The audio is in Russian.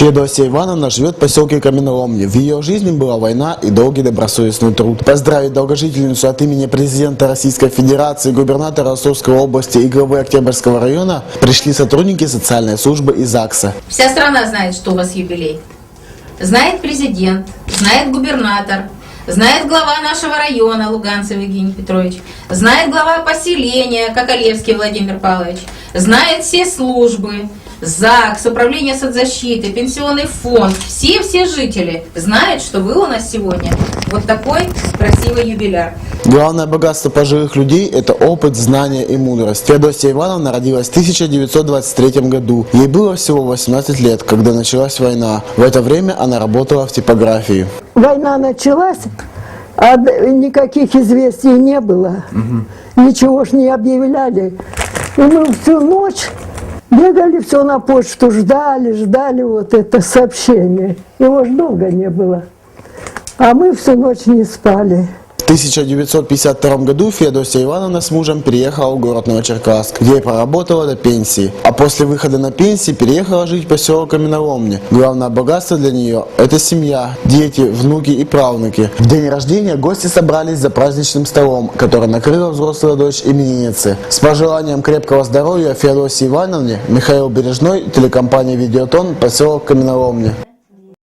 Феодосия Ивановна живет в поселке Каменоломни. В ее жизни была война и долгий добросовестный труд. Поздравить долгожительницу от имени президента Российской Федерации, губернатора Ростовской области и главы Октябрьского района пришли сотрудники социальной службы и ЗАГСа. Вся страна знает, что у вас юбилей. Знает президент, знает губернатор, знает глава нашего района Луганцев Евгений Петрович, знает глава поселения Коколевский Владимир Павлович, знает все службы, ЗАГС, управление соцзащиты, пенсионный фонд, все жители знают, что вы у нас сегодня вот такой красивый юбиляр. Главное богатство пожилых людей – это опыт, знания и мудрость. Феодосия Ивановна родилась в 1923 году. Ей было всего 18 лет, когда началась война. В это время она работала в типографии. Война началась, а никаких известий не было. Ничего ж не объявляли. И мы всю ночь бегали все на почту, ждали вот это сообщение. Его ж долго не было. А мы всю ночь не спали. В 1952 году Феодосия Ивановна с мужем переехала в город Новочеркасск, где поработала до пенсии. А после выхода на пенсию переехала жить в поселок Каменоломни. Главное богатство для нее – это семья, дети, внуки и правнуки. В день рождения гости собрались за праздничным столом, который накрыла взрослая дочь именинницы. С пожеланием крепкого здоровья Феодосии Ивановне Михаил Бережной, телекомпания «Видеотон», поселок Каменоломни.